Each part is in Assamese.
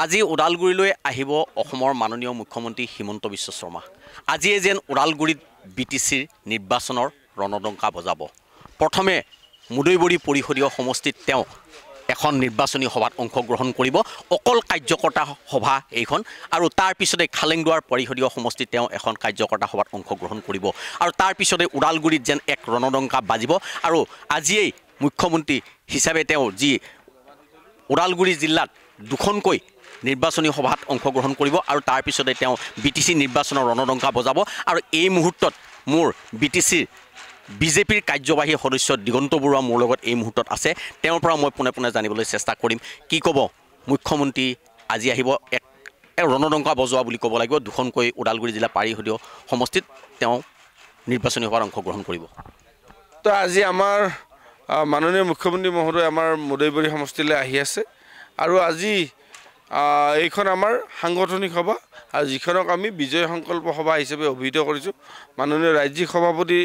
আজি ওদালগুৰিলৈ আহিব অসমৰ মাননীয় মুখ্যমন্ত্ৰী হিমন্ত বিশ্ব শৰ্মা। আজিয়ে যেন ওদালগুৰিত বিটিচিৰ নিৰ্বাচনৰ ৰণডংকা বজাব। প্ৰথমে মুদৈবৰী পৰিষদীয় সমষ্টিত তেওঁ এখন নিৰ্বাচনী সভাত অংশগ্ৰহণ কৰিব, অকল কাৰ্যকৰ্তা সভা এইখন, আৰু তাৰ পিছতে খালেংদুৱাৰ পৰিষদীয় সমষ্টিত তেওঁ এখন কাৰ্যকৰ্তা সভাত অংশগ্ৰহণ কৰিব, আৰু তাৰ পিছতে ওদালগুৰিত যেন এক ৰণডংকা বাজিব। আৰু আজিয়েই মুখ্যমন্ত্ৰী হিচাপে তেওঁ যি ওদালগুৰি জিলাত দুখনকৈ নিৰ্বাচনী সভাত অংশগ্ৰহণ কৰিব, আৰু তাৰ পিছতে তেওঁ বিটিচি নিৰ্বাচনৰ ৰণডংকা বজাব। আৰু এই মুহূৰ্তত মোৰ বিটিচিৰ বিজেপিৰ কাৰ্যবাহী সদস্য দিগন্ত বৰুৱা মোৰ লগত এই মুহূৰ্তত আছে। তেওঁৰ পৰা মই পোনে পোনে জানিবলৈ চেষ্টা কৰিম, কি ক'ব মুখ্যমন্ত্ৰী আজি আহিব, এক ৰণডংকা বজোৱা বুলি ক'ব লাগিব। দুখনকৈ ওদালগুৰি জিলা পৰিষদীয় সমষ্টিত তেওঁ নিৰ্বাচনী সভাত অংশগ্ৰহণ কৰিব। তো আজি আমাৰ মাননীয় মুখ্যমন্ত্ৰী মহোদয় আমাৰ মুদৈবৰী সমষ্টিলৈ আহি আছে, আৰু আজি এইখন আমাৰ সাংগঠনিক সভা, আৰু যিখনক আমি বিজয় সংকল্প সভা হিচাপে অভিহিত কৰিছোঁ। মাননীয় ৰাজ্যিক সভাপতি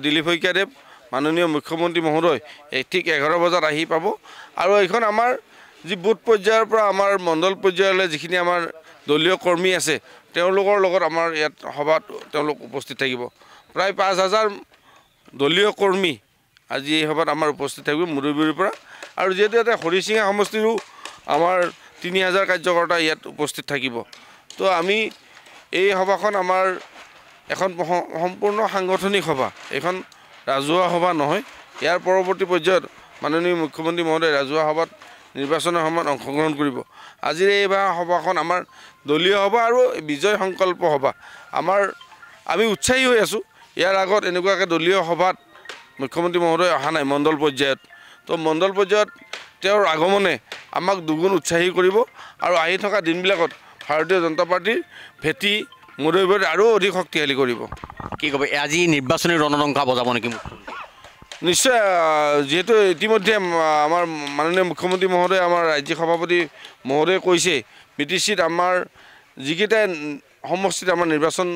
দিলীপ শইকীয়াদেৱ, মাননীয় মুখ্যমন্ত্ৰী মহোদয় ঠিক 11 বজাত আহি পাব। আৰু এইখন আমাৰ যি বুথ পৰ্যায়ৰ পৰা আমাৰ মণ্ডল পৰ্যায়লৈ যিখিনি আমাৰ দলীয় কৰ্মী আছে, তেওঁলোকৰ লগত আমাৰ ইয়াত সভাত তেওঁলোক উপস্থিত থাকিব। প্ৰায় 5,000 দলীয় কৰ্মী আজি এই সভাত আমাৰ উপস্থিত থাকিব মুদৈবৰীৰ পৰা। আৰু যিহেতু ইয়াতে হৰিচিঙা সমষ্টিৰো আমাৰ 3,000 কাৰ্যকৰ্তা ইয়াত উপস্থিত থাকিব। তো আমি এই সভাখন আমাৰ এখন সম্পূৰ্ণ সাংগঠনিক সভা, এইখন ৰাজহুৱা সভা নহয়। ইয়াৰ পৰৱৰ্তী পৰ্যায়ত মাননীয় মুখ্যমন্ত্ৰী মহোদয় ৰাজহুৱা সভাত নিৰ্বাচনৰ সময়ত অংশগ্ৰহণ কৰিব। আজিৰ এই সভাখন আমাৰ দলীয় সভা আৰু বিজয় সংকল্প সভা। আমি উৎসাহী হৈ আছোঁ। ইয়াৰ আগত এনেকুৱাকৈ দলীয় সভাত মুখ্যমন্ত্ৰী মহোদয় অহা নাই মণ্ডল পৰ্যায়ত। তো মণ্ডল পৰ্যায়ত তেওঁৰ আগমনে আমাক দুগুণ উৎসাহী কৰিব, আৰু আহি থকা দিনবিলাকত ভাৰতীয় জনতা পাৰ্টীৰ ভেটি মুদৈবৰীত আৰু অধিক শক্তিশালী কৰিব। কি ক'ব, আজি নিৰ্বাচনী ৰণডংকা বজাব নেকি? নিশ্চয়, যিহেতু ইতিমধ্যে আমাৰ মাননীয় মুখ্যমন্ত্ৰী মহোদয় আমাৰ ৰাজ্যিক সভাপতি মহোদয়ে কৈছে, বিটিচিত আমাৰ যিকেইটা সমষ্টিত আমাৰ নিৰ্বাচন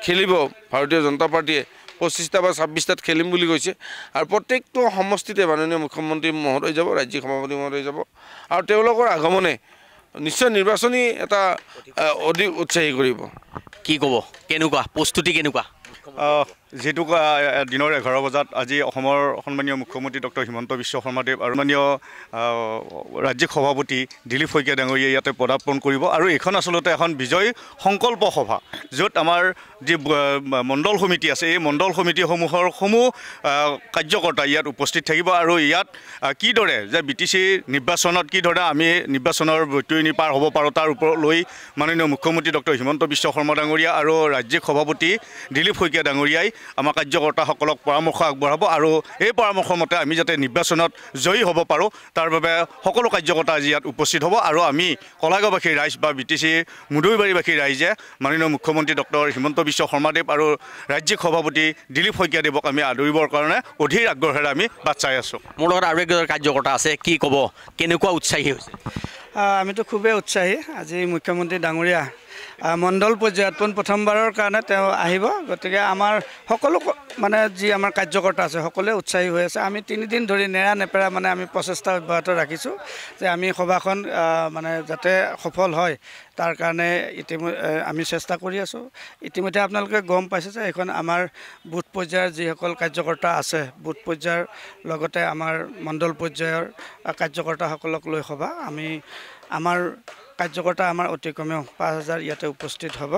খেলিব ভাৰতীয় জনতা পাৰ্টীয়ে 25টা বা 26টাত খেলিম বুলি কৈছে। আৰু প্ৰত্যেকটো সমষ্টিতে মাননীয় মুখ্যমন্ত্ৰী মহোদয় যাব, ৰাজ্যিক সভাপতি মহোদয় যাব, আৰু তেওঁলোকৰ আগমনে নিশ্চয় নিৰ্বাচনী এটা অধিক উৎসাহী কৰিব। কি ক'ব, কেনেকুৱা প্ৰস্তুতি কেনেকুৱা? যিহেতু দিনৰ 11 বজাত আজি অসমৰ সন্মানীয় মুখ্যমন্ত্ৰী ডক্টৰ হিমন্ত বিশ্ব শৰ্মাদেৱ আৰু সন্মানীয় ৰাজ্যিক সভাপতি দিলীপ শইকীয়া ডাঙৰীয়াই ইয়াতে পদাৰ্পণ কৰিব। আৰু এইখন আচলতে এখন বিজয় সংকল্প সভা, য'ত আমাৰ যি মণ্ডল সমিতি আছে, এই মণ্ডল সমিতিসমূহৰ কাৰ্যকৰ্তা ইয়াত উপস্থিত থাকিব। আৰু ইয়াত কিদৰে যে বিটিচিৰ নিৰ্বাচনত কিদৰে আমি নিৰ্বাচনৰ বৈতৰণি পাৰ হ'ব পাৰোঁ, তাৰ ওপৰত লৈ মাননীয় মুখ্যমন্ত্ৰী ডক্টৰ হিমন্ত বিশ্ব শৰ্মা ডাঙৰীয়া আৰু ৰাজ্যিক সভাপতি দিলীপ শইকীয়া ডাঙৰীয়াই আমাৰ কাৰ্যকৰ্তাসকলক পৰামৰ্শ আগবঢ়াব। আৰু এই পৰামৰ্শ মতে আমি যাতে নিৰ্বাচনত জয়ী হ'ব পাৰোঁ, তাৰ বাবে সকলো কাৰ্যকৰ্তা আজি ইয়াত উপস্থিত হ'ব। আৰু আমি কলাগাঁওবাসী ৰাইজ বা বিটিচি মুদৈবাৰীবাসী ৰাইজে মাননীয় মুখ্যমন্ত্ৰী ডক্টৰ হিমন্ত বিশ্ব শৰ্মাদেৱ আৰু ৰাজ্যিক সভাপতি দিলীপ শইকীয়াদেৱক আমি আদৰিবৰ কাৰণে অধীৰ আগ্ৰহেৰে আমি বাট চাই আছোঁ। মোৰ লগত আৰু এজন কাৰ্যকৰ্তা আছে, কি ক'ব, কেনেকুৱা উৎসাহী হৈছে? আমিতো খুবেই উৎসাহী। আজি মুখ্যমন্ত্ৰী ডাঙৰীয়া মণ্ডল পৰ্যায়ত প্ৰথমবাৰৰ কাৰণে তেওঁ আহিব, গতিকে আমাৰ সকলো যি আমাৰ কাৰ্যকৰ্তা আছে সকলোৱে উৎসাহী হৈ আছে। আমি 3 দিন ধৰি নেৰা নেপেৰা আমি প্ৰচেষ্টা অব্যাহত ৰাখিছোঁ যে আমি সভাখন যাতে সফল হয়, তাৰ কাৰণে আমি চেষ্টা কৰি আছোঁ। ইতিমধ্যে আপোনালোকে গম পাইছে যে এইখন আমাৰ বুথ পৰ্যায়ৰ যিসকল কাৰ্যকৰ্তা আছে, বুথ পৰ্যায়ৰ লগতে আমাৰ মণ্ডল পৰ্যায়ৰ কাৰ্যকৰ্তাসকলক লৈ সভা। আমাৰ কাৰ্যকৰ্তা অতি কমেও 5,000 ইয়াতে উপস্থিত হ'ব।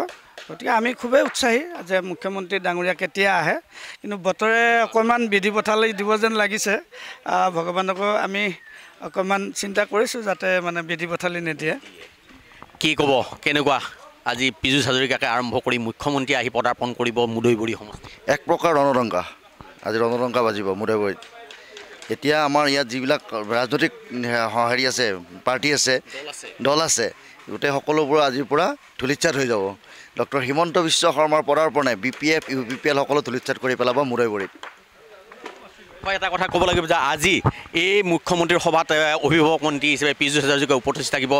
গতিকে আমি খুবেই উৎসাহী যে মুখ্যমন্ত্ৰী ডাঙৰীয়া কেতিয়া আহে, কিন্তু বতৰে অকণমান বিধি পথালি দিব যেন লাগিছে। ভগৱানকো আমি অকণমান চিন্তা কৰিছোঁ যাতে বিধি পথালি নিদিয়ে। কি ক'ব, কেনেকুৱা আজি পীযুষ হাজৰিকাকে আৰম্ভ কৰি মুখ্যমন্ত্ৰী আহি পদাৰ্পণ কৰিব মুদৈবৰী সমষ্টি? এক প্ৰকাৰ ৰণডংকা, আজি ৰণডংকা বাজিব মুদৈবৰীত। এতিয়া আমাৰ ইয়াত যিবিলাক ৰাজনৈতিক আছে, পাৰ্টি আছে, দল আছে, গোটেই সকলোবোৰ আজিৰ পৰা ধূলিচ্ছাত হৈ যাব। ডক্টৰ হিমন্ত বিশ্ব শৰ্মাৰ পদাৰ্পণে BPF UPPL সকলো ধূলিচ্ছাত কৰি পেলাব মুদৈবৰীত। মই এটা কথা ক'ব লাগিব যে আজি এই মুখ্যমন্ত্ৰীৰ সভাত অভিভাৱক মন্ত্ৰী হিচাপে পীযুষ হাজৰিকা উপস্থিত থাকিব,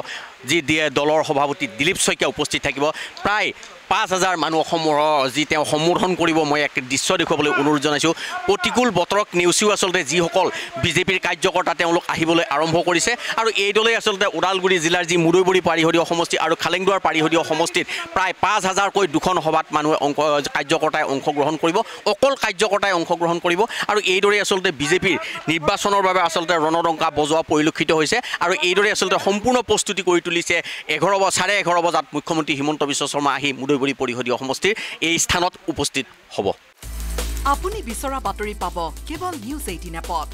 যি দলৰ সভাপতি দিলীপ শইকীয়া উপস্থিত থাকিব। প্ৰায় 5,000 মানুহ অসমৰ যি তেওঁ সম্বোধন কৰিব মই এক দৃশ্য দেখুৱাবলৈ অনুৰোধ জনাইছোঁ প্ৰতিকূল বতৰক নেওচিও আচলতে যিসকল বিজেপিৰ কাৰ্যকৰ্তা তেওঁলোক আহিবলৈ আৰম্ভ কৰিছে আৰু এইদৰে আচলতে ওদালগুৰি জিলাৰ যি মুদৈবৰী পাৰিহদীয় সমষ্টি আৰু খালেংদুৱাৰ পাৰিহদীয় সমষ্টিত প্ৰায় 5,000কৈ দুখন সভাত মানুহে কাৰ্যকৰ্তাই অংশগ্ৰহণ কৰিব অকল কাৰ্যকৰ্তাই অংশগ্ৰহণ কৰিব আৰু এইদৰে আচলতে বিজেপিৰ নিৰ্বাচনৰ বাবে আচলতে ৰণডংকা বজোৱা পৰিলক্ষিত হৈছে আৰু এইদৰে আচলতে সম্পূৰ্ণ প্ৰস্তুতি কৰি তুলিছে 11:30 বজাত মুখ্যমন্ত্ৰী হিমন্ত বিশ্ব শৰ্মা আহি মুদৈবৰী পৰিষদীয় সমষ্টিৰ এই স্থানত উপস্থিত হ'ব। আপুনি বিচৰা বাতৰি পাব কেৱল নিউজ 18 এপত।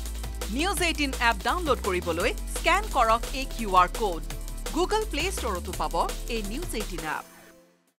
নিউজ 18 এপ ডাউনলোড কৰিবলৈ স্কেন কৰক এই QR কোড। গুগল প্লে ষ্টৰতো পাব এই নিউজ 18 এপ।